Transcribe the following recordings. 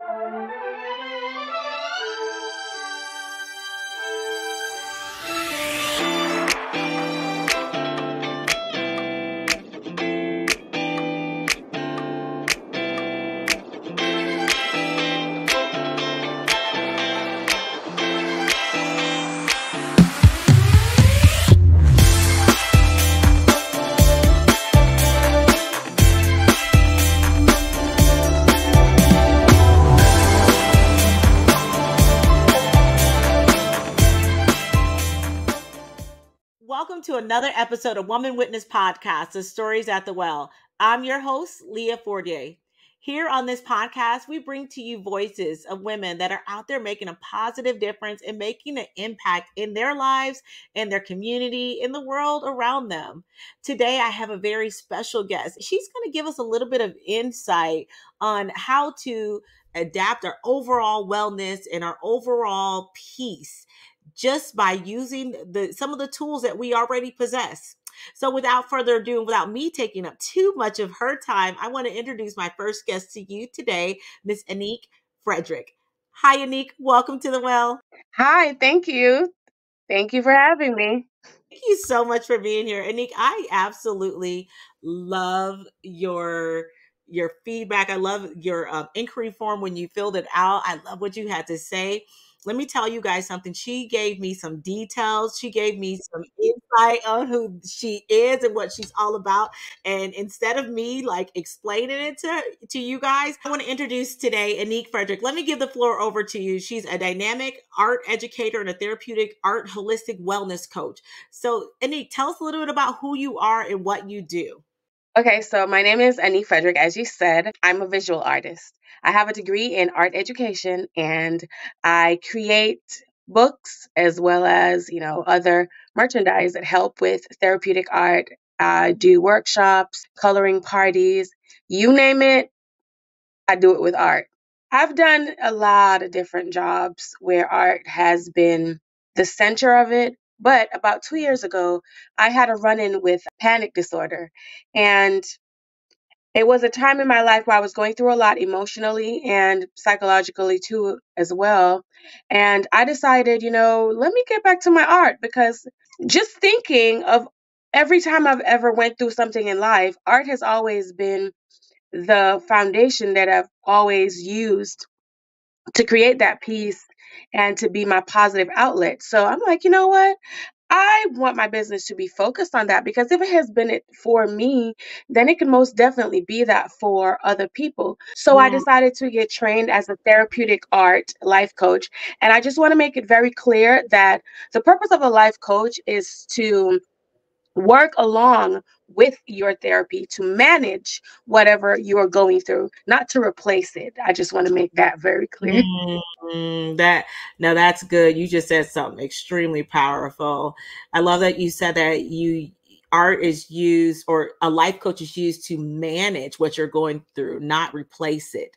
Welcome to another episode of Woman Witness Podcast, The Stories at the Well. I'm your host, Leah Fortier. Here on this podcast, we bring to you voices of women that are out there making a positive difference and making an impact in their lives, in their community, in the world around them. Today, I have a very special guest. She's going to give us a little bit of insight on how to adapt our overall wellness and our overall peace just by using some of the tools that we already possess. So without further ado, without me taking up too much of her time, I want to introduce my first guest to you today, Miss Anique Frederick. Hi, Anique. Welcome to the Well. Hi, thank you. Thank you for having me. Thank you so much for being here. Anique, I absolutely love your feedback. I love your inquiry form when you filled it out. I love what you had to say. Let me tell you guys something. She gave me some details. She gave me some insight on who she is and what she's all about. And instead of me like explaining it to you guys, I want to introduce today Anique Frederick. Let me give the floor over to you. She's a dynamic art educator and a therapeutic art holistic wellness coach. So Anique, tell us a little bit about who you are and what you do. Okay, so my name is Anique Frederick. As you said, I'm a visual artist. I have a degree in art education and I create books as well as, other merchandise that help with therapeutic art. I do workshops, coloring parties, you name it, I do it with art. I've done a lot of different jobs where art has been the center of it. But about 2 years ago, I had a run in with panic disorder. And it was a time in my life where I was going through a lot emotionally and psychologically too, as well. And I decided, let me get back to my art because just thinking of every time I've ever went through something in life, art has always been the foundation that I've always used to create that peace and to be my positive outlet. So I'm like, you know what? I want my business to be focused on that because if it has been it for me, then it can most definitely be that for other people. So I Yeah. decided to get trained as a therapeutic art life coach. And I just want to make it very clear that the purpose of a life coach is to work along with your therapy to manage whatever you are going through, not to replace it. I just want to make that very clear. That's good. You just said something extremely powerful. I love that you said that art is used or a life coach is used to manage what you're going through, not replace it.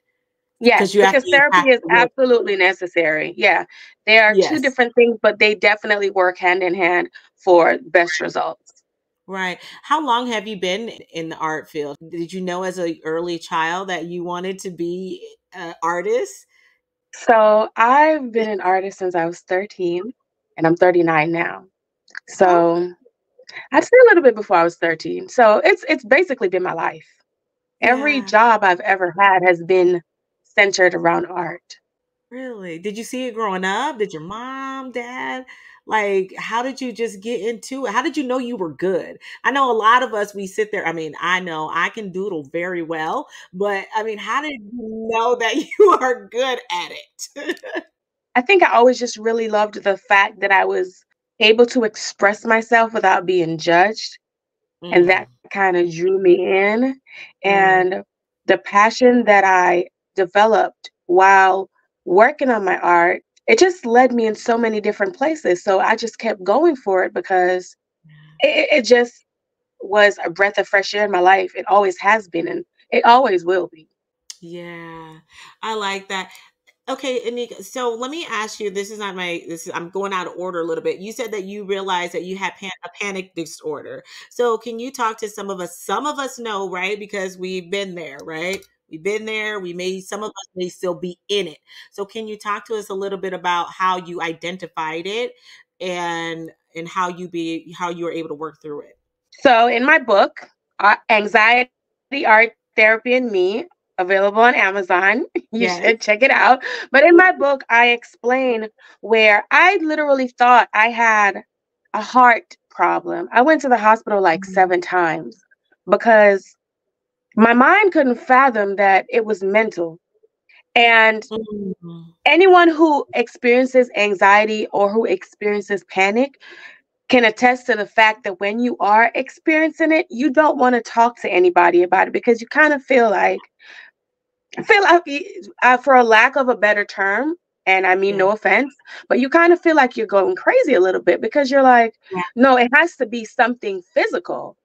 Yes, You because actually therapy have is to live. absolutely necessary. Yeah, they are two Yes. different things, but they definitely work hand in hand for best results. Right. How long have you been in the art field? Did you know as an early child that you wanted to be an artist? So I've been an artist since I was 13, and I'm 39 now. Oh, So I'd say a little bit before I was 13. So it's basically been my life. Every yeah. job I've ever had has been centered around art. Really? Did you see it growing up? Did your mom, dad? Like, how did you just get into it? How did you know you were good? I know a lot of us, we sit there. I mean, I know I can doodle very well, but I mean, how did you know that you are good at it? I think I always just really loved the fact that I was able to express myself without being judged. And that Mm, kind of drew me in. mm. And the passion that I developed while working on my art, it just led me in so many different places. So I just kept going for it because it just was a breath of fresh air in my life. It always has been, and it always will be. Yeah, I like that. Okay, Anika, so let me ask you, this is not my, this is, I'm going out of order a little bit. You said that you realized that you had a panic disorder. So can you talk to some of us? Some of us know, right? Because we've been there, right? We've been there. Some of us may still be in it. So can you talk to us a little bit about how you identified it and how you were able to work through it? So in my book, Anxiety, Art, Therapy, and Me, available on Amazon, you Yes. should check it out. But in my book, I explain where I literally thought I had a heart problem. I went to the hospital like Mhm. 7 times because my mind couldn't fathom that it was mental. And Mhm. anyone who experiences anxiety or who experiences panic can attest to the fact that when you are experiencing it, you don't want to talk to anybody about it because you kind of feel like, for a lack of a better term, and I mean Yeah. no offense, but you kind of feel like you're going crazy a little bit because you're like, Yeah. no, it has to be something physical.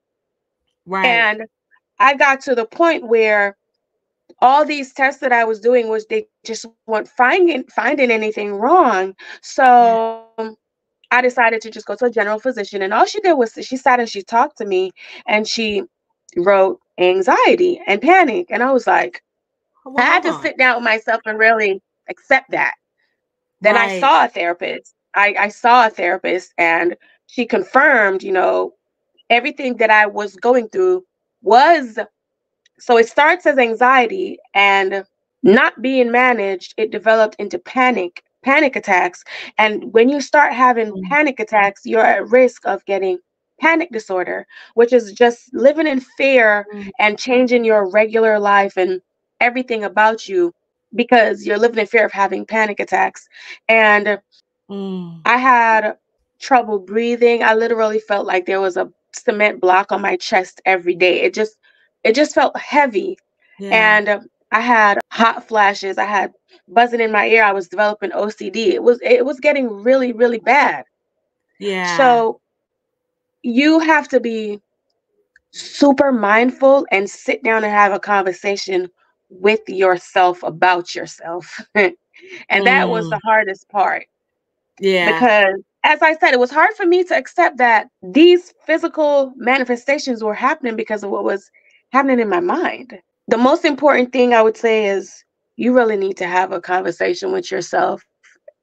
Right. And I got to the point where all these tests that I was doing was they just weren't finding anything wrong. Yeah. So I decided to just go to a general physician, and all she did was she sat and she talked to me, and she wrote anxiety and panic, and I was like, Well, I had hold to on. sit down with myself and really accept that. Then I Right. saw a therapist. I saw a therapist, and she confirmed, everything that I was going through was so it starts as anxiety, and not being managed, it developed into panic attacks. And when you start having Mm, panic attacks, you're at risk of getting panic disorder, which is just living in fear mm, and changing your regular life and everything about you because you're living in fear of having panic attacks. And mm. I had trouble breathing. I literally felt like there was a cement block on my chest every day. It just felt heavy. Yeah. And I had hot flashes. I had buzzing in my ear. I was developing OCD. It was getting really, really bad. Yeah. So you have to be super mindful and sit down and have a conversation with yourself about yourself. And that was the Mm. hardest part. Yeah. Because, as I said, it was hard for me to accept that these physical manifestations were happening because of what was happening in my mind. The most important thing I would say is you really need to have a conversation with yourself,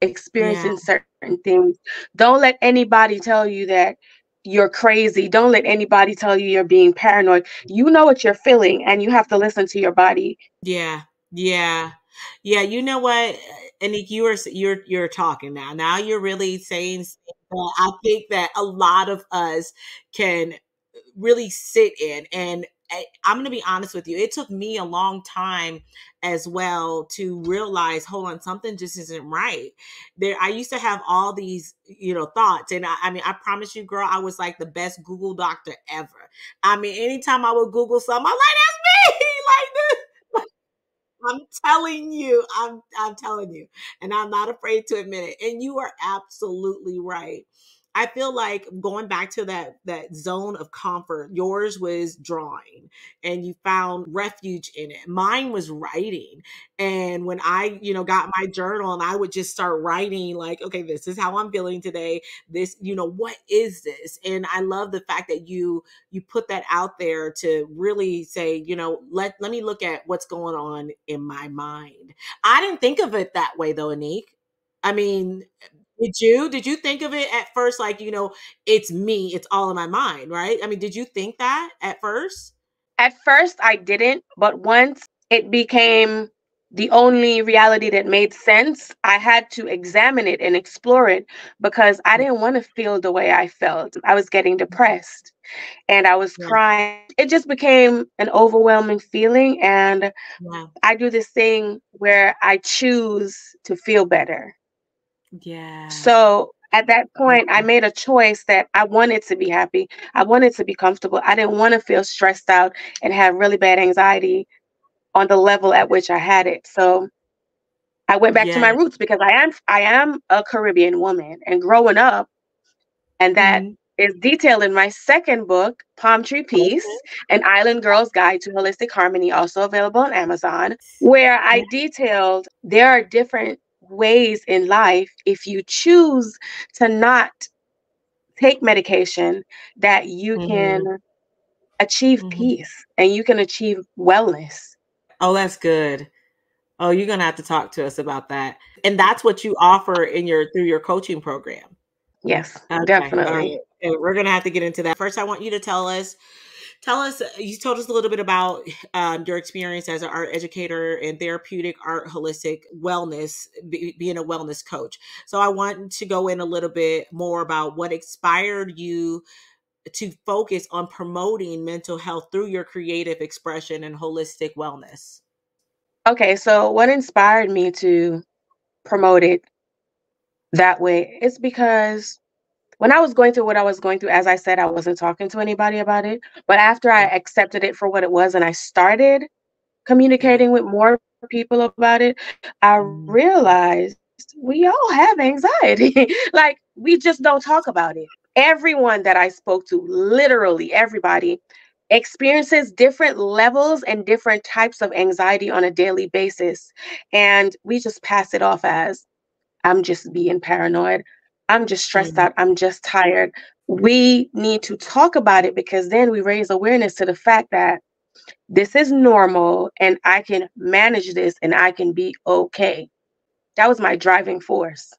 experiencing Yeah. certain things. Don't let anybody tell you that you're crazy. Don't let anybody tell you you're being paranoid. You know what you're feeling, and you have to listen to your body. Yeah. Yeah. Yeah. You know what, Anique, you're talking now. Now you're really saying things that I think that a lot of us can really sit in. And I'm going to be honest with you. It took me a long time as well to realize, hold on, something just isn't right. I used to have all these, thoughts. And I mean, I promise you, girl, I was like the best Google doctor ever. I mean, anytime I would Google something, I'm like, that's me. Like this. I'm telling you, I'm telling you, and I'm not afraid to admit it. And you are absolutely right. I feel like going back to that zone of comfort. Yours was drawing, and you found refuge in it. Mine was writing, and when I, got my journal and I would just start writing, like, okay, this is how I'm feeling today. This, what is this? And I love the fact that you put that out there to really say, let me look at what's going on in my mind. I didn't think of it that way though, Anique. I mean, did you think of it at first like, it's me, it's all in my mind, right? I mean, did you think that at first? At first, I didn't, but once it became the only reality that made sense, I had to examine it and explore it because I Yeah. didn't want to feel the way I felt. I was getting depressed and I was Yeah. crying. It just became an overwhelming feeling. And Yeah. I do this thing where I choose to feel better. Yeah. So at that Yeah. point, I made a choice that I wanted to be happy. I wanted to be comfortable. I didn't want to feel stressed out and have really bad anxiety on the level at which I had it. So I went back to my Yeah. roots because I am a Caribbean woman, and growing up, and that Mhm. is detailed in my second book, Palm Tree Peace, Okay. An Island Girl's Guide to Holistic Harmony, also available on Amazon, where I Yeah. detailed there are different ways in life if you choose to not take medication that you can Mhm. achieve Mhm. peace and you can achieve wellness. Oh, that's good. Oh, you're gonna have to talk to us about that. And that's what you offer in your through your coaching program. Yes, Okay, all definitely. right. And we're gonna have to get into that. First, I want you to tell us. You told us a little bit about your experience as an art educator and therapeutic art, holistic wellness, being a wellness coach. So I want to go in a little bit more about what inspired you to focus on promoting mental health through your creative expression and holistic wellness. Okay, so what inspired me to promote it that way is because when I was going through what I was going through, as I said, I wasn't talking to anybody about it. But after I Yeah, accepted it for what it was and I started yeah. communicating with more people about it, I Mm. realized we all have anxiety. Like, we just don't talk about it. Everyone that I spoke to, literally everybody, experiences different levels and different types of anxiety on a daily basis. And we just pass it off as, I'm just being paranoid. I'm just stressed Mm. out. I'm just tired. We need to talk about it because then we raise awareness to the fact that this is normal and I can manage this and I can be okay. That was my driving force.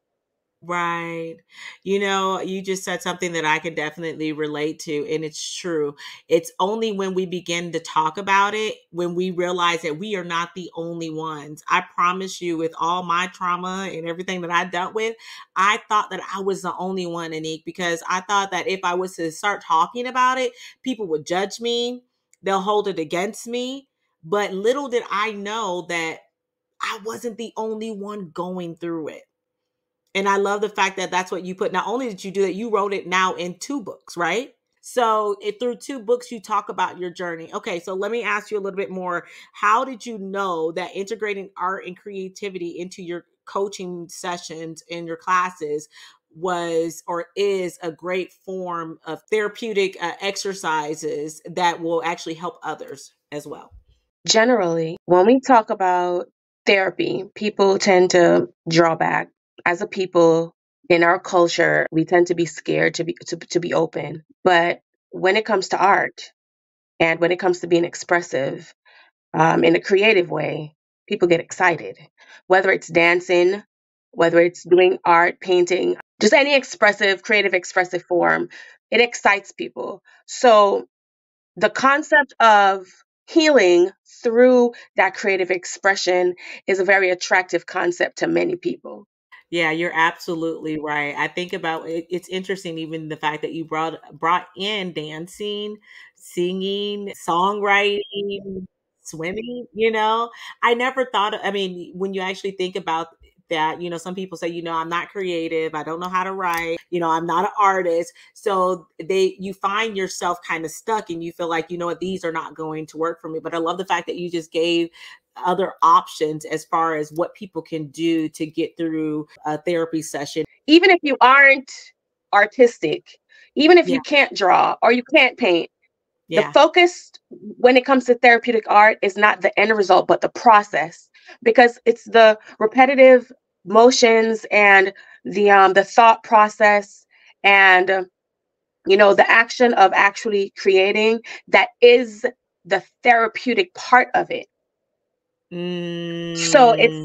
Right. You just said something that I can definitely relate to, and it's true. It's only when we begin to talk about it, when we realize that we are not the only ones. I promise you, with all my trauma and everything that I dealt with, I thought that I was the only one, Anique, because I thought that if I was to start talking about it, people would judge me, they'll hold it against me. But little did I know that I wasn't the only one going through it. And I love the fact that that's what you put. Not only did you do that, you wrote it now in two books, right? So through two books, you talk about your journey. Okay, so let me ask you a little bit more. How did you know that integrating art and creativity into your coaching sessions and your classes was or is a great form of therapeutic exercises that will actually help others as well? Generally, when we talk about therapy, people tend to draw back. As a people in our culture, we tend to be scared to be open. But when it comes to art and when it comes to being expressive, in a creative way, people get excited. Whether it's dancing, whether it's doing art, painting, just any expressive, creative, expressive form, it excites people. So the concept of healing through that creative expression is a very attractive concept to many people. Yeah, you're absolutely right. I think about it, it's interesting even the fact that you brought in dancing, singing, songwriting, swimming. I never thought I mean, when you actually think about that, some people say, I'm not creative, I don't know how to write, I'm not an artist. So you find yourself kind of stuck and you feel like, you know what, these are not going to work for me. But I love the fact that you just gave other options as far as what people can do to get through a therapy session. Even if you aren't artistic, even if Yeah, you can't draw or you can't paint, the yeah. focus when it comes to therapeutic art is not the end result, but the process, because it's the repetitive motions and the thought process and the action of actually creating that is the therapeutic part of it. So it's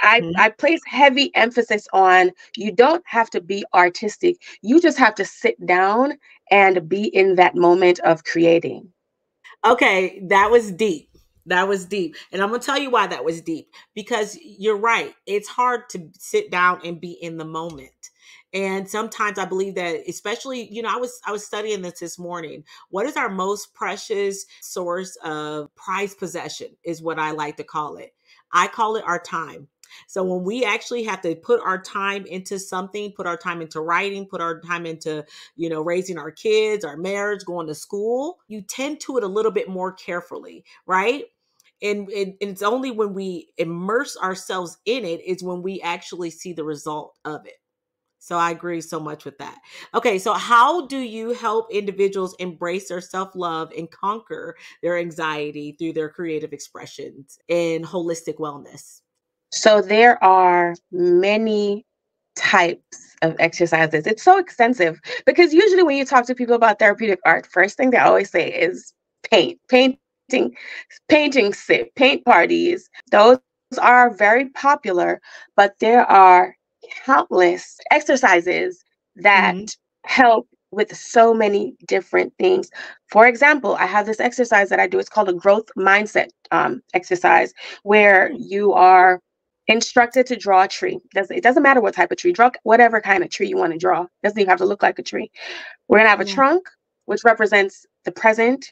Mm. I place heavy emphasis on you don't have to be artistic. You just have to sit down and be in that moment of creating. Okay, that was deep. That was deep. And I'm going to tell you why that was deep. Because you're right. It's hard to sit down and be in the moment. And sometimes I believe that, especially, I was studying this morning. What is our most precious source of prized possession is what I like to call it. I call it our time. So when we actually have to put our time into something, put our time into writing, put our time into raising our kids, our marriage, going to school, you tend to it a little bit more carefully, right? And it's only when we immerse ourselves in it is when we actually see the result of it. So I agree so much with that. Okay, so how do you help individuals embrace their self-love and conquer their anxiety through their creative expressions and holistic wellness? So there are many types of exercises. It's so extensive because usually when you talk to people about therapeutic art, first thing they always say is paint. Paint paint parties. Those are very popular, but there are countless exercises that Mm-hmm. help with so many different things. For example, I have this exercise that I do. It's called a growth mindset exercise, where you are instructed to draw a tree. It doesn't matter what type of tree. Draw whatever kind of tree you want to draw. It doesn't even have to look like a tree. We're going to have a Yeah. trunk, which represents the present,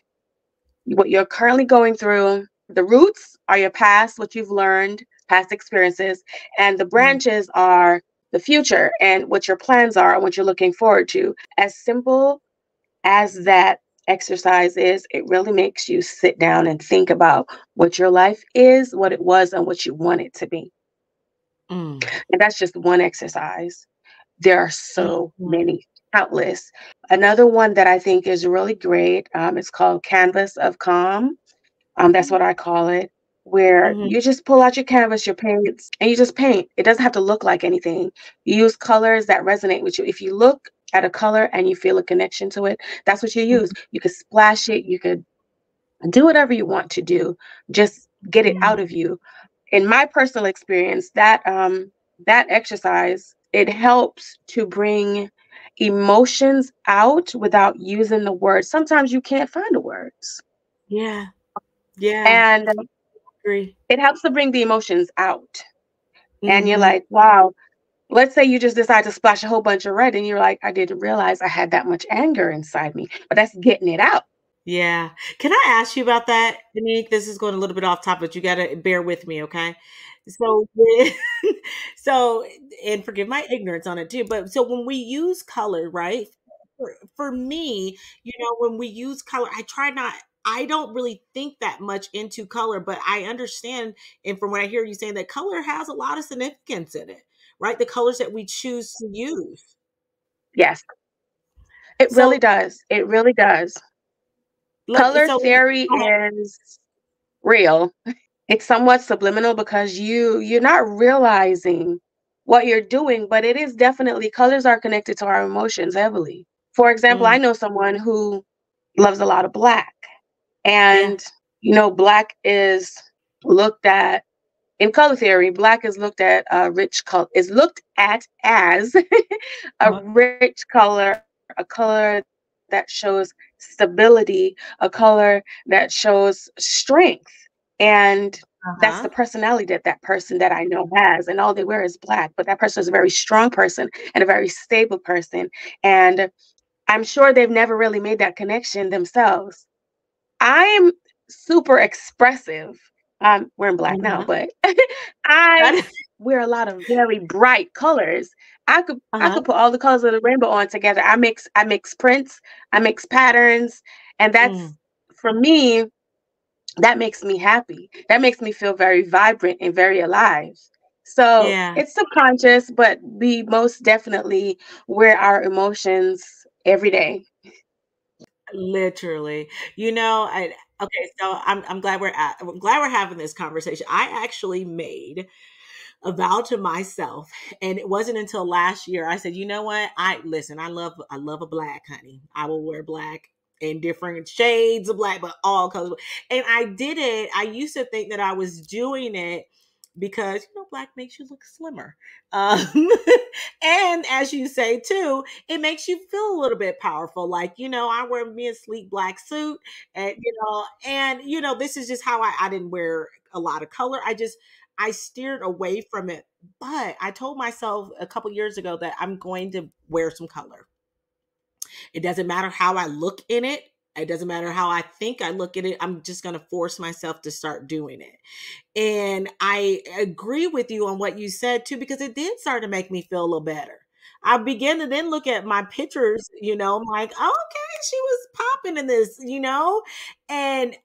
what you're currently going through. The roots are your past, what you've learned, past experiences, and the Mm. branches are the future and what your plans are and what you're looking forward to. As simple as that exercise is, it really makes you sit down and think about what your life is, what it was, and what you want it to be. Mm. And that's just one exercise. There are so Mm. many, countless. Another one that I think is really great, is called Canvas of Calm. That's what I call it, where Mm-hmm. you just pull out your canvas, your paints, and you just paint. It doesn't have to look like anything. You use colors that resonate with you. If you look at a color and you feel a connection to it, that's what you use. You could splash it, you could do whatever you want to do. Just get it Mm. out of you. In my personal experience, that exercise, it helps to bring emotions out without using the words. Sometimes you can't find the words. Yeah. Yeah. And Agree. it helps to bring the emotions out. And you're Mm-hmm. like, wow, let's say you just decide to splash a whole bunch of red and you're like, I didn't realize I had that much anger inside me. But that's getting it out. Yeah. Can I ask you about that, Anique? This is going a little bit off topic, but you got to bear with me, okay? So, so, and forgive my ignorance on it too, but so when we use color, right? For me, when we use color, I don't really think that much into color, but I understand, and from what I hear you saying, that color has a lot of significance in it, right? The colors that we choose to use. Yes, it really So, does. It really does. Color so, theory is real. It's somewhat subliminal because you're not realizing what you're doing, but it is definitely, colors are connected to our emotions heavily. For example, I mm, know someone who loves a lot of black. yeah. And, black is looked at in color theory, black is looked at rich color is looked at as a Uh-huh. rich color, a color that shows stability, a color that shows strength. And that's Uh-huh. the personality that that person that I know has. And all they wear is black, but that person is a very strong person and a very stable person. And I'm sure they've never really made that connection themselves. I'm super expressive. I'm wearing black now, Uh-huh. but I wear a lot of very bright colors. I Uh-huh. could put all the colors of the rainbow on together. I mix prints, I mix patterns, and that's, Mm, for me, that makes me happy. That makes me feel very vibrant and very alive. So yeah, it's subconscious, but we most definitely wear our emotions every day. literally. I okay, so I'm glad we're having this conversation. I actually made a vow to myself, and it wasn't until last year I said, "You know what? I love a black, honey. I will wear black in different shades of black, but all colors." And I did it. I used to think that I was doing it because black makes you look slimmer. Um, and as you say too, it makes you feel a little bit powerful. Like, I wear me a sleek black suit, and this is just how I didn't wear a lot of color. I steered away from it, but I told myself a couple years ago that I'm going to wear some color. It doesn't matter how I look in it. It doesn't matter how I think I look at it. I'm just going to force myself to start doing it. And I agree with you on what you said too, because it did start to make me feel a little better. I began to then look at my pictures, I'm like, oh, okay, she was popping in this. And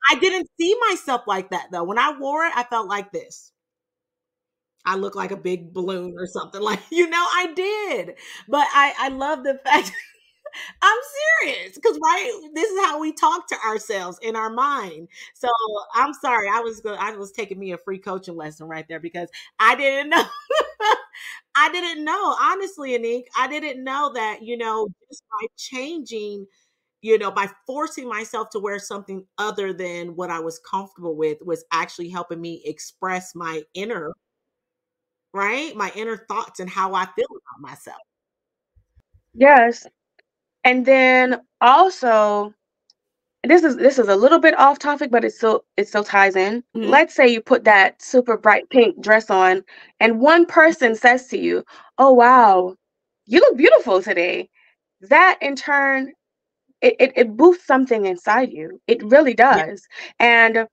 I didn't see myself like that though. When I wore it, I felt like this. I look like a big balloon or something like, I did. But I love the fact I'm serious because right, this is how we talk to ourselves in our mind. So I'm sorry, I was taking me a free coaching lesson right there because I didn't know. I didn't know honestly, Anique. I didn't know that just by changing by forcing myself to wear something other than what I was comfortable with was actually helping me express my inner, right? My inner thoughts and how I feel about myself. Yes. And then also, this is a little bit off topic, but it still ties in. Mhm. Let's say you put that super bright pink dress on, and one person says to you, "Oh wow, you look beautiful today." That in turn, it boosts something inside you. It really Yeah, does. And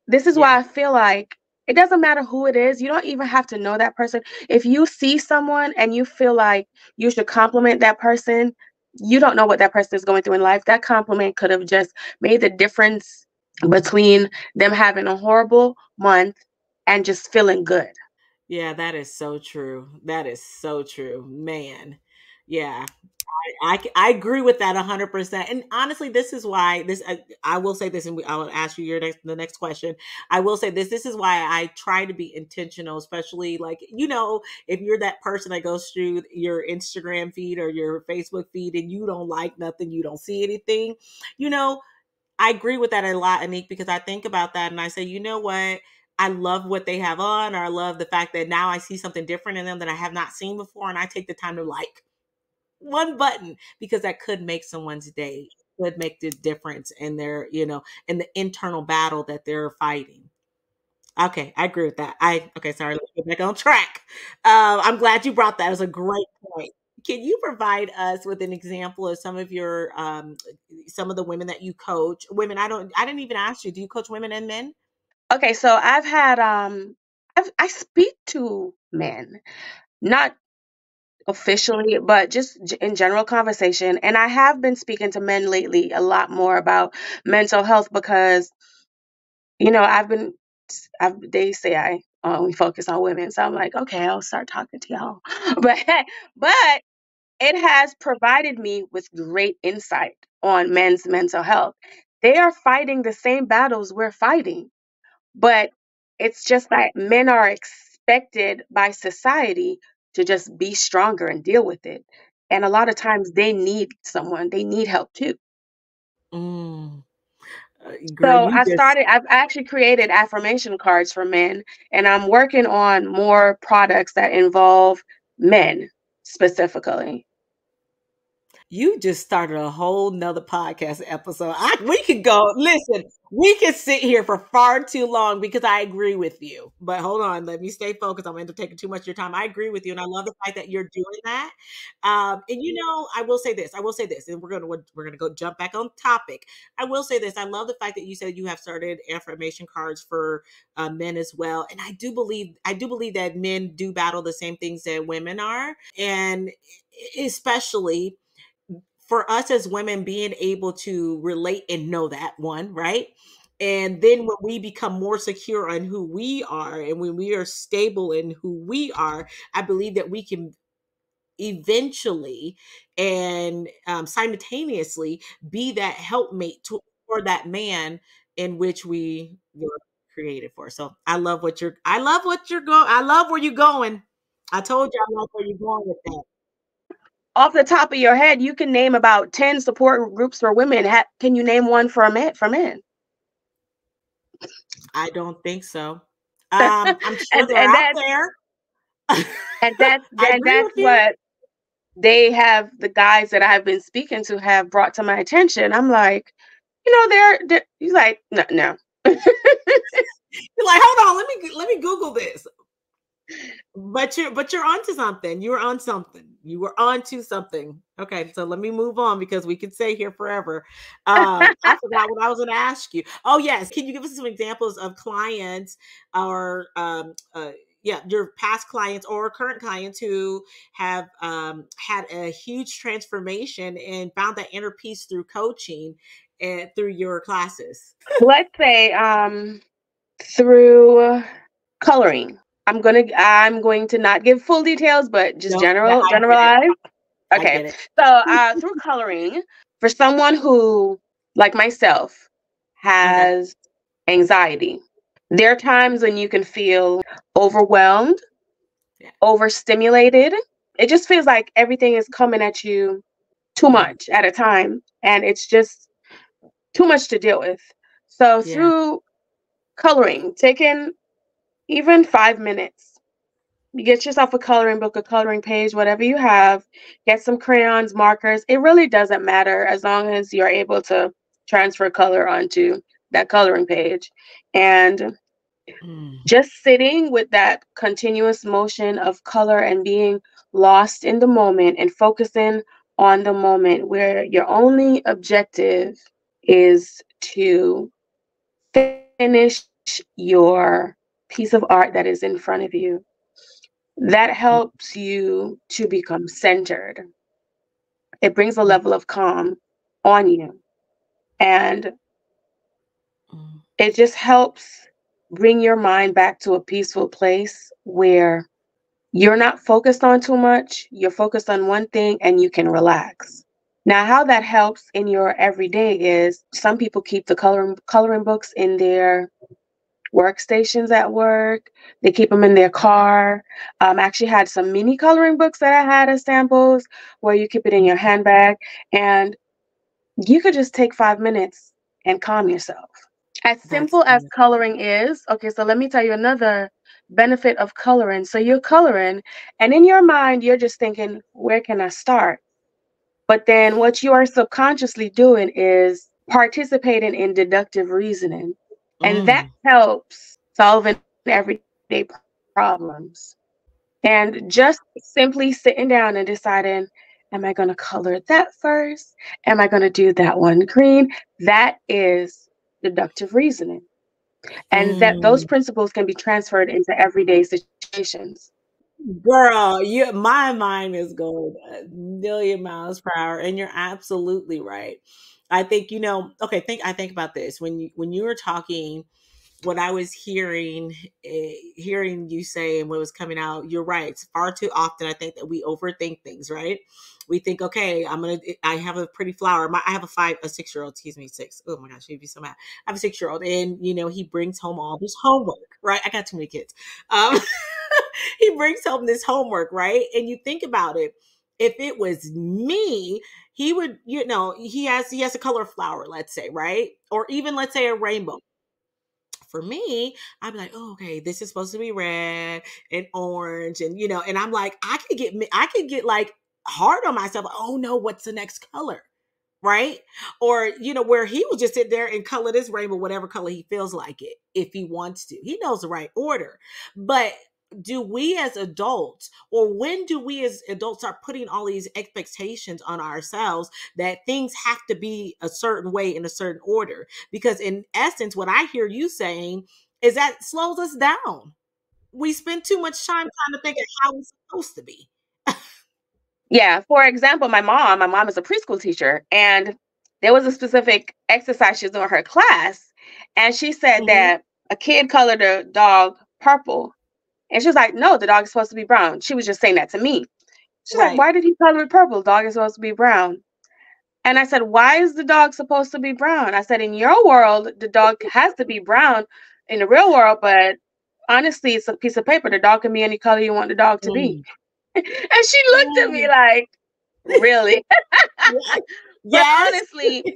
this is yeah, why I feel like it doesn't matter who it is. You don't even have to know that person. If you see someone and you feel like you should compliment that person, you don't know what that person is going through in life. That compliment could have just made the difference between them having a horrible month and just feeling good. yeah. That is so true. That is so true, man. Yeah, I agree with that 100%. And honestly, this is why I will say this, and I will ask you the next question. I will say this. This is why I try to be intentional, especially like if you're that person that goes through your Instagram feed or your Facebook feed and you don't like nothing, you don't see anything. You know, I agree with that a lot, Anique, because I think about that and I say, you know what? I love what they have on, or I love the fact that now I see something different in them that I have not seen before, and I take the time to like one button because that could make someone's day, could make the difference in their, in the internal battle that they're fighting. Okay, I agree with that. Okay, sorry, let's get back on track. I'm glad you brought that. It was a great point. Can you provide us with an example of some of the women that you coach? Women, I didn't even ask you. Do you coach women and men? Okay, so I speak to men, not officially, but just in general conversation. And I have been speaking to men lately a lot more about mental health because, they say I only focus on women. So I'm like, okay, I'll start talking to y'all. But, but it has provided me with great insight on men's mental health. They are fighting the same battles we're fighting, but it's just that men are expected by society to just be stronger and deal with it. And a lot of times they need help too. Mm, girl, So you just I've actually created affirmation cards for men, and I'm working on more products that involve men specifically. You just started a whole nother podcast episode. We could go, listen, we could sit here for far too long because I agree with you. But hold on, let me stay focused. I'm taking too much of your time. I agree with you. And I love the fact that you're doing that. And I will say this, and we're gonna go jump back on topic. I will say this. I love the fact that you said you have started affirmation cards for men as well. And I do believe that men do battle the same things that women are. And especially for us as women being able to relate and know that one, right? And then when we become more secure on who we are and when we are stable in who we are, I believe that we can eventually and simultaneously be that helpmate for that man in which we were created for. So I love where you're going. I told you I love where you're going with that. Off the top of your head, you can name about 10 support groups for women. Can you name one for a man for men? I don't think so. and I'm sure they're and out that's there. and that's I and agree that's with you. what the guys that I've been speaking to have brought to my attention. I'm like, they're he's like, no, no. You're like, hold on, let me Google this. But you're onto something. You were on something. You were onto something. Okay, so let me move on because we could stay here forever. I forgot what I was going to ask you. Oh yes, can you give us some examples of clients or yeah, your past clients or current clients who have had a huge transformation and found that inner peace through coaching and through your classes? Let's say through coloring. I'm going to not give full details, but just No, yeah, I get it. generalize. I Okay. get it. So through coloring, for someone who, like myself, Okay. has anxiety, there are times when you can feel overwhelmed, Yeah. overstimulated. It just feels like everything is coming at you too Mm. much at a time. and it's just too much to deal with. So Yeah. through coloring, taking even 5 minutes, you get yourself a coloring book, a coloring page, whatever you have, get some crayons, markers. It really doesn't matter as long as you're able to transfer color onto that coloring page. And Mm, just sitting with that continuous motion of color and being lost in the moment and focusing on the moment where your only objective is to finish your piece of art that is in front of you. That mm, helps you to become centered. It brings a mm, level of calm on you. And mm, it just helps bring your mind back to a peaceful place where you're not focused on too much, you're focused on one thing and you can relax. Now, how that helps in your everyday is some people keep the coloring books in their workstations at work. They keep them in their car. I actually had some mini coloring books that I had as samples where you keep it in mm. your handbag and you could just take 5 minutes and calm yourself. As That's simple as good. coloring is, okay, so let me tell you another benefit of coloring. So you're coloring, and in your mind, you're just thinking, where can I start? But then what you are subconsciously doing is participating in deductive reasoning. And that Mm, helps solving everyday problems. And just simply sitting down and deciding, am I going to color that first? Am I going to do that one green? That is deductive reasoning. And that those mm. principles can be transferred into everyday situations. Girl, my mind is going a million miles per hour, and you're absolutely right. I think, okay, I think about this. When you were talking, what I was hearing you say and what was coming out, you're right. It's far too often I think that we overthink things, right? We think, okay, I have a pretty flower. I have a 6-year-old, excuse me, six. Oh my gosh, he'd be so mad. I have a 6-year-old, and he brings home all this homework, right? I got too many kids. Um, he brings home this homework, right? And you think about it. If it was me, he would, he has a color flower, let's say, right? Or even let's say a rainbow. For me, I'd be like, oh, okay, this is supposed to be red and orange, and and I'm like, I could get like hard on myself. Oh no, what's the next color? Right? Or, where he will just sit there and color this rainbow, whatever color he feels like it, if he wants to. He knows the right order. But do we as adults, or when do we as adults start putting all these expectations on ourselves that things have to be a certain way in a certain order? Because in essence, what I hear you saying is that slows us down. We spend too much time trying to think of how it's supposed to be. Yeah, for example, my mom is a preschool teacher, and there was a specific exercise she was doing in her class, and she said Hmm. that a kid colored a dog purple. And she was like, no, the dog is supposed to be brown. She was just saying that to me. She's like, Right. why did he color it purple? The dog is supposed to be brown. And I said, why is the dog supposed to be brown? I said, in your world, the dog has to be brown in the real world, but honestly, it's a piece of paper. The dog can be any color you want the dog to be. Mm. And she looked at me Mm. like, really? Yes. But Yes. honestly,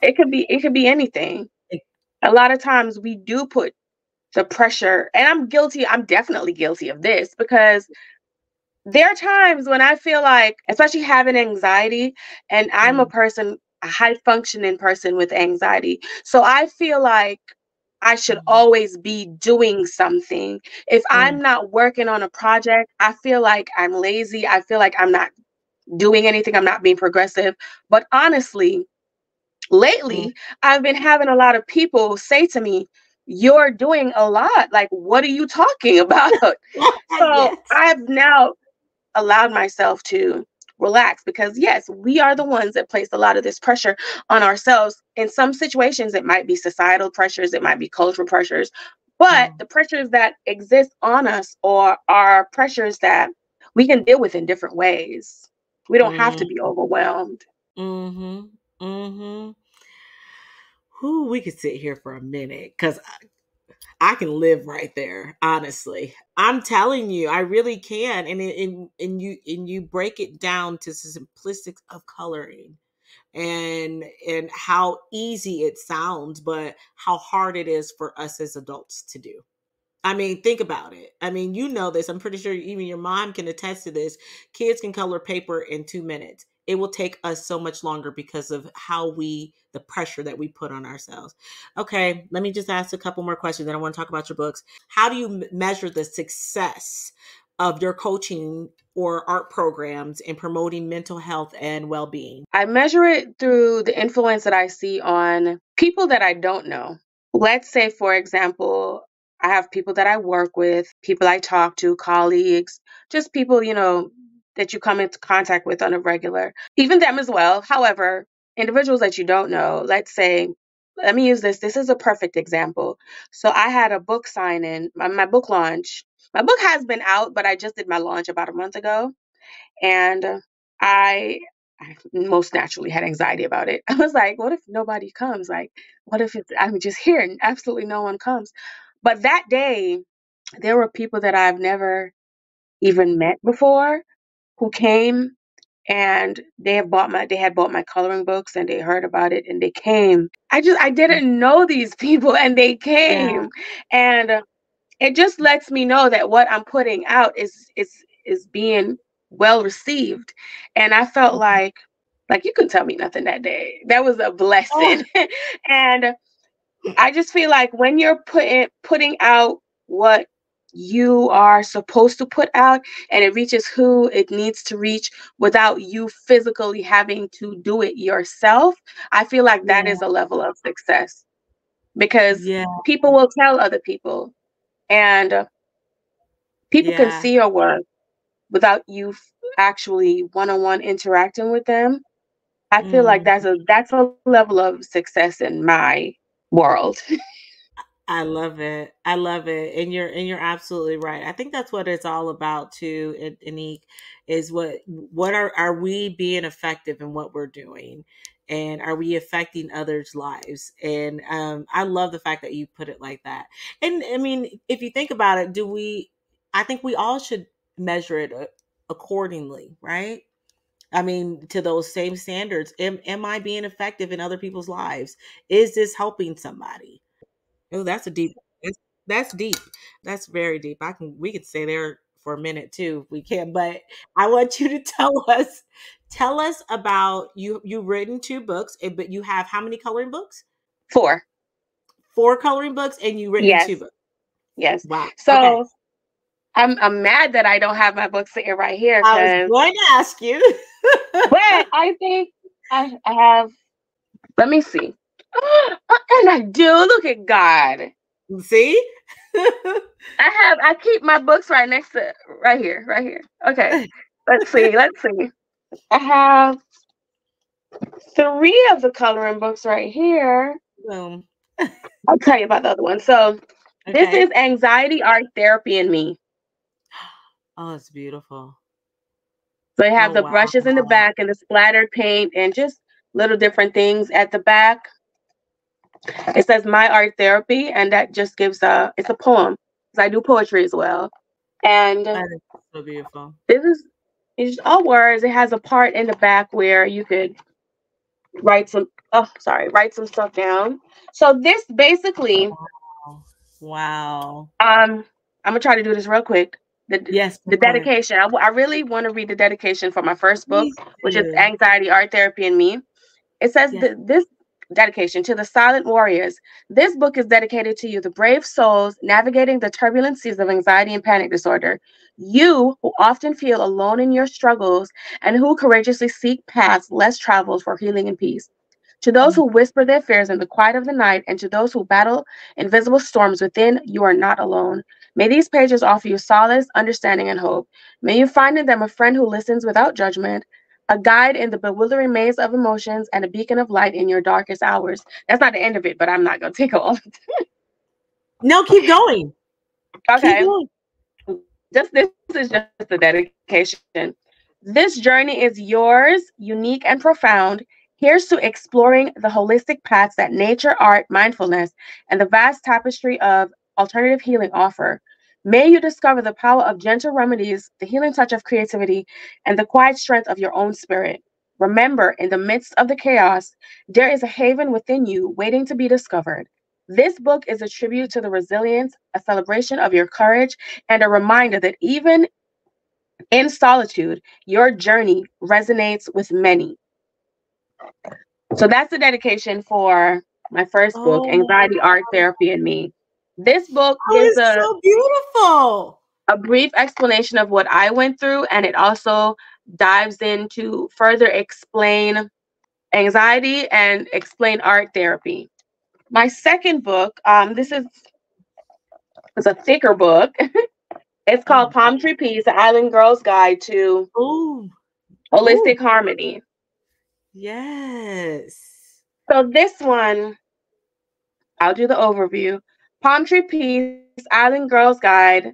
it could be anything. A lot of times we do put the pressure, and I'm definitely guilty of this because there are times when I feel like, especially having anxiety, and I'm Mm, a high functioning person with anxiety. So I feel like I should mm, always be doing something. If mm, I'm not working on a project, I feel like I'm lazy. I feel like I'm not doing anything. I'm not being progressive. But honestly, mm. lately, I've been having a lot of people say to me, you're doing a lot. Like, what are you talking about? So Yes. I've now allowed myself to relax because yes, we are the ones that place a lot of this pressure on ourselves. In some situations, it might be societal pressures, it might be cultural pressures, but Mm, the pressures that exist on us or are pressures that we can deal with in different ways. We don't have to mm, be overwhelmed. mhm, mhm. Whoo, we could sit here for a minute because I can live right there. Honestly, I'm telling you, I really can. And you break it down to the simplistic of coloring. and how easy it sounds, but how hard it is for us as adults to do. I mean, think about it. I mean, you know this. I'm pretty sure even your mom can attest to this. Kids can color paper in 2 minutes. It will take us so much longer because of the pressure that we put on ourselves. Okay, let me just ask a couple more questions. Then I want to talk about your books. How do you measure the success of your coaching or art programs in promoting mental health and well being? I measure it through the influence that I see on people that I don't know. Let's say, for example, I have people that I work with, people I talk to, colleagues, just people, that you come into contact with on a regular, even them as well. However, individuals that you don't know, let's say, let me use this. This is a perfect example. So I had a book signing, my book launch. My book has been out, but I just did my launch about a month ago. And I, I most naturally had anxiety about it. I was like, what if nobody comes? Like, what if I'm just here and absolutely no one comes? But that day, there were people that I've never even met before who came, and they had bought my coloring books, and they heard about it and they came. I didn't know these people, and they Yeah. came. And it just lets me know that what I'm putting out is being well received. And I felt like you couldn't tell me nothing that day. That was a Oh, blessing. And I just feel like when you're putting out what you are supposed to put out, and it reaches who it needs to reach without you physically having to do it yourself, I feel like that yeah. is a level of success, because Yeah. people will tell other people, and people can Yeah. see your work without you actually one-on-one interacting with them. I feel like Mm. that's a level of success in my world. I love it. I love it. And you're absolutely right. I think that's what it's all about too, Anique, is what are we being effective in what we're doing? And are we affecting others' lives? And I love the fact that you put it like that. And I mean, if you think about it, I think we all should measure it accordingly, right? I mean, to those same standards. Am I being effective in other people's lives? Is this helping somebody? Oh, that's deep. That's very deep. We could stay there for a minute too if we can, but I want you to tell us about you've written 2 books, but you have how many coloring books? 4. 4 coloring books and you've written Yes, 2 books. yes. Wow. Okay. So I'm mad that I don't have my book sitting right here, I was because, going to ask you. but I think I have. Let me see. And I do. Look at God. See? I keep my books right next to, right here, right here. Okay. Let's see. Let's see. I have 3 of the coloring books right here. Boom. I'll tell you about the other one. So this Okay. is Anxiety, Art, Therapy, and Me. Oh, it's beautiful. So you have Oh the wow. brushes in the back and the splattered paint and just little different things at the back. It says My Art Therapy, and that just gives it's a poem, because I do poetry as well. And That is so beautiful. this is it's all words. It has a part in the back where you could write some stuff down. So this basically, Wow. Wow. I'm gonna try to do this real quick. Yes, The go for it. dedication. I really want to read the dedication for my first book, Please which is do. Anxiety, Art Therapy, and Me. It says Yes. this dedication to the silent warriors. This book is dedicated to you, the brave souls navigating the turbulent seas of anxiety and panic disorder. You who often feel alone in your struggles and who courageously seek paths less traveled for healing and peace. To those Mm. who whisper their fears in the quiet of the night, and to those who battle invisible storms within, you are not alone. May these pages offer you solace, understanding, and hope. May you find in them a friend who listens without judgment, a guide in the bewildering maze of emotions, and a beacon of light in your darkest hours. That's not the end of it, but I'm not going to take all. No, keep going. Keep Okay. going. This is just the dedication. This journey is yours, unique and profound. Here's to exploring the holistic paths that nature, art, mindfulness, and the vast tapestry of alternative healing offer. May you discover the power of gentle remedies, the healing touch of creativity, and the quiet strength of your own spirit. Remember, in the midst of the chaos, there is a haven within you waiting to be discovered. This book is a tribute to the resilience, a celebration of your courage, and a reminder that even in solitude, your journey resonates with many. So that's the dedication for my first book, Oh my Anxiety, Art, Therapy, and Me. This book God, gives it's so beautiful. a brief explanation of what I went through, and it also dives into further explain anxiety and explain art therapy. My second book, this is a thicker book. It's called Oh, Palm Tree Peace, The Island Girl's Guide to oh, oh, Holistic Harmony. yes. So this one, I'll do the overview. Palm Tree Peace, Island Girl's Guide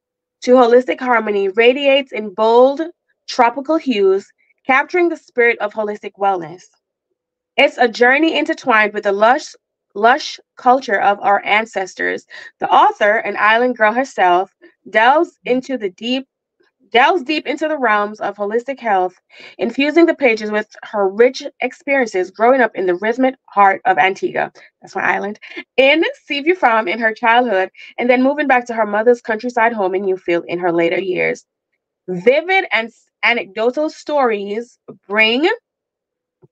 to Holistic Harmony radiates in bold, tropical hues, capturing the spirit of holistic wellness. It's a journey intertwined with the lush culture of our ancestors. The author, an island girl herself, delves into the deep delves deep into the realms of holistic health, infusing the pages with her rich experiences growing up in the rhythmic heart of Antigua, that's my island, in Seaview Farm in her childhood, and then moving back to her mother's countryside home in Newfield in her later years. Vivid and anecdotal stories bring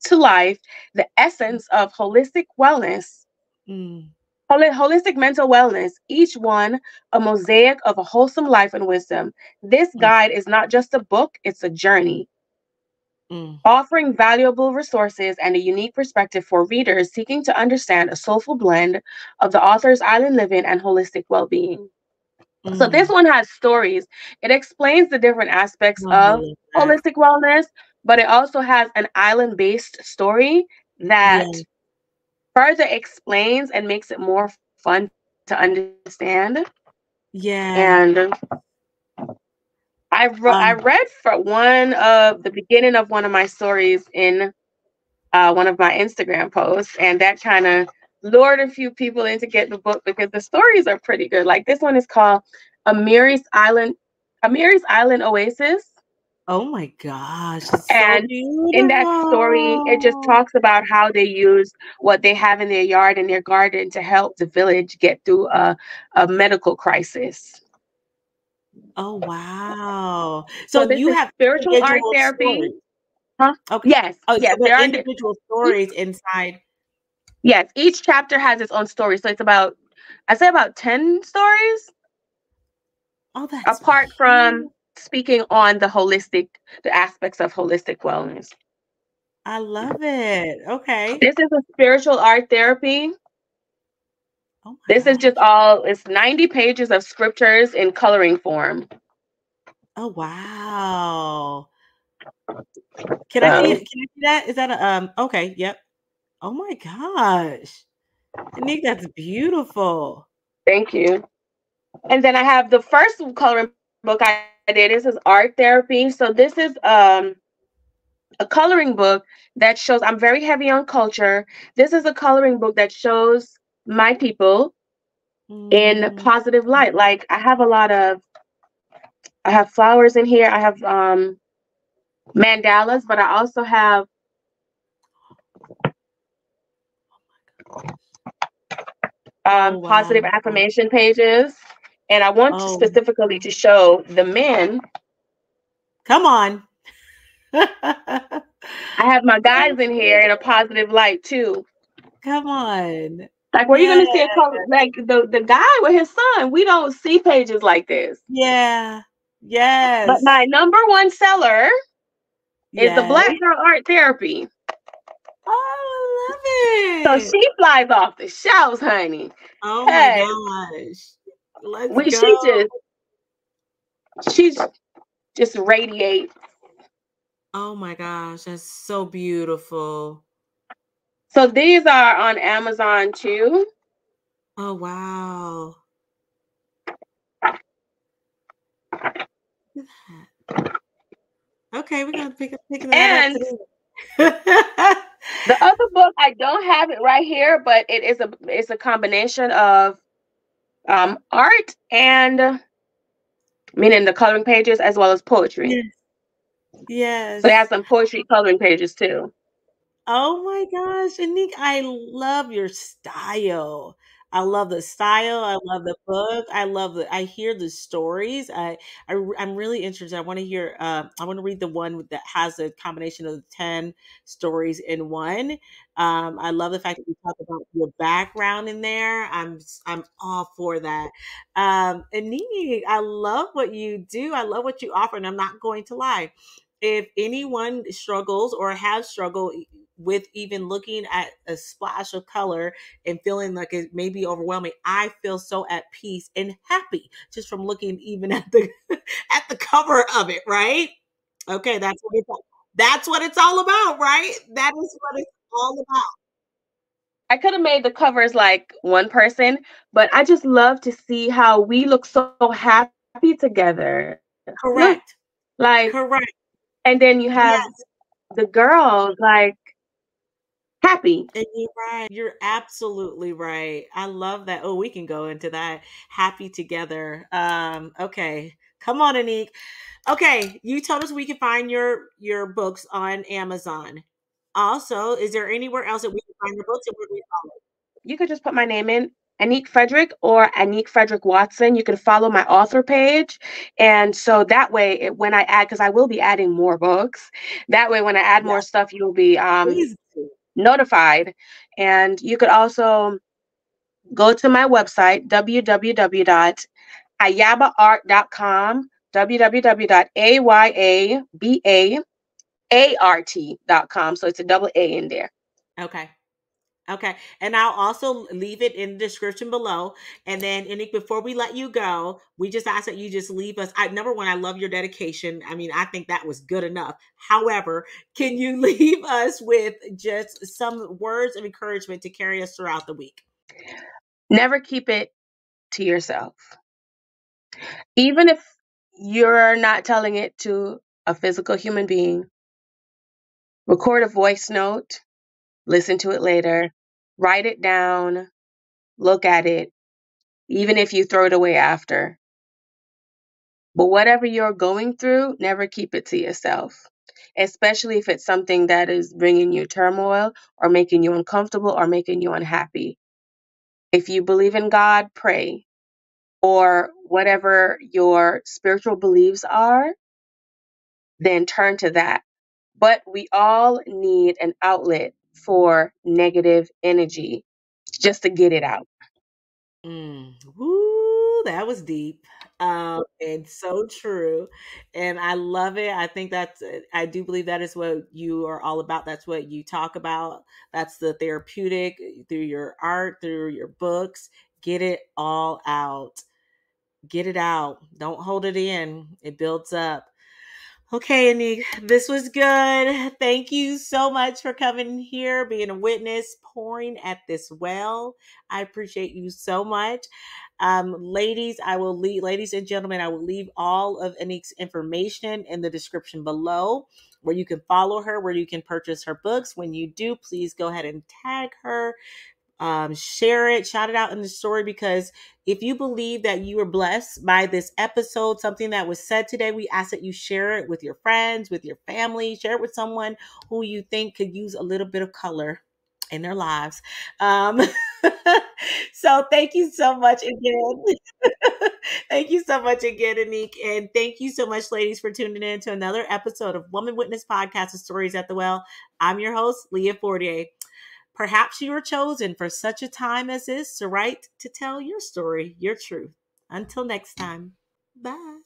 to life the essence of holistic wellness, Mm, holistic mental wellness, each one a mosaic of a wholesome life and wisdom. This mm, guide is not just a book, it's a journey, mm, offering valuable resources and a unique perspective for readers seeking to understand a soulful blend of the author's island living and holistic well being. So, this mm. one has stories. It explains the different aspects Oh, I of love that. holistic wellness, but it also has an island based story that Yeah, further explains and makes it more fun to understand. yeah. And I Um, read for one of the beginning of one of my stories in one of my Instagram posts, and that kind of lured a few people in to get the book because the stories are pretty good. Like this one is called Amiri's Island, Amiri's Island Oasis, oh my gosh, it's so and in that story, it just beautiful. talks about how they use what they have in their yard and their garden to help the village get through a medical crisis. Oh, wow. So So this you is have spiritual art individual therapy. stories. Huh? Okay. Yes, Oh, so yes, the there are. individual Each, stories inside. yes, each chapter has its own story. So it's about, I say about 10 stories, Oh, that's apart from beautiful. speaking on the aspects of holistic wellness. I love it. Okay. This is a spiritual art therapy. Oh my This is just gosh. all, it's 90 pages of scriptures in coloring form. Oh, wow. Can I see So it? Can I see that? Is that a okay, yep. Oh my gosh. Anique, that's beautiful. thank you. And then I have the first coloring book I did. This is art therapy. So this is a coloring book that shows I'm very heavy on culture. This is a coloring book that shows my people in Mm, positive light. Like I have flowers in here. I have mandalas, but I also have oh positive wow. affirmation pages. And I want to Oh, specifically to show the men. come on. I have my guys in here in a positive light too. Come on. Like where you're Yeah. gonna see a color like the guy with his son, we don't see pages like this. Yeah. But my Yes. number one seller is the Yes. Black Girl Art Therapy. Oh, I So love it. she flies off the shelves, honey. Oh my Cause gosh. Let's we go. she just radiates. Oh my gosh, that's so beautiful. So these are on Amazon too. Oh wow. Look at that. Okay, we're gonna picking that up And today. the other book, I don't have it right here, but it's a combination of art and meaning the coloring pages as well as poetry. Yes. But it Yes. has some poetry coloring pages too. Oh my gosh, Anique, I love your style. I love the style. I love the book. I hear the stories. I'm really interested. I want to hear, I want to read the one that has a combination of the 10 stories in one. I love the fact that you talk about your background in there. I'm all for that. Anique, I love what you do. I love what you offer, and I'm not going to lie. If anyone struggles or has struggled with even looking at a splash of color and feeling like it may be overwhelming, I feel so at peace and happy just from looking even at the at the cover of it, right? Okay, that's what it's all about, right? That is what it's all about. I could have made the covers like one person, but I just love to see how we look so happy together. Look, Correct. like, Correct. and then you have Yes. the girls like happy. And you're right. You're absolutely right. I love that. Oh, we can go into that happy together. Okay. Come on, Anique. Okay, you told us we can find your books on Amazon. Also, is there anywhere else that we can find your books and where we follow? You could just put my name in, Anique Frederick or Anique Frederick Watson. You can follow my author page. And so that way, when I add, because I will be adding more books, that way, when I add more Yes, stuff, you'll be please do. notified. And you could also go to my website, www.ayabaart.com, www.ayabaart.com. So it's a double A in there. Okay. Okay. And I'll also leave it in the description below. And then, Anique, before we let you go, we just ask that you just leave us. Number one, I love your dedication. I mean, I think that was good enough. However, can you leave us with just some words of encouragement to carry us throughout the week? Never keep it to yourself. Even if you're not telling it to a physical human being, record a voice note, listen to it later, write it down, look at it, even if you throw it away after. But whatever you're going through, never keep it to yourself, especially if it's something that is bringing you turmoil or making you uncomfortable or making you unhappy. If you believe in God, pray, or whatever your spiritual beliefs are, then turn to that. But we all need an outlet for negative energy just to get it out. Woo, that was deep. And so true. And I love it. I think I do believe that is what you are all about. That's what you talk about. That's the therapeutic through your art, through your books. Get it all out. Get it out. Don't hold it in. It builds up. Okay, Anique, this was good. Thank you so much for coming here, being a witness, pouring at this well. I appreciate you so much. Ladies and gentlemen, I will leave all of Anique's information in the description below where you can follow her, where you can purchase her books. When you do, please go ahead and tag her, share it, shout it out in the story, because if you believe that you were blessed by this episode, something that was said today, we ask that you share it with your friends, with your family, share it with someone who you think could use a little bit of color in their lives. Um, so thank you so much again. Thank you so much again, Anique. And thank you so much, ladies, for tuning in to another episode of Woman Witness Podcast of Stories at the Well. I'm your host, Leah Fortier. Perhaps you were chosen for such a time as this to write, to tell your story, your truth. Until next time, bye.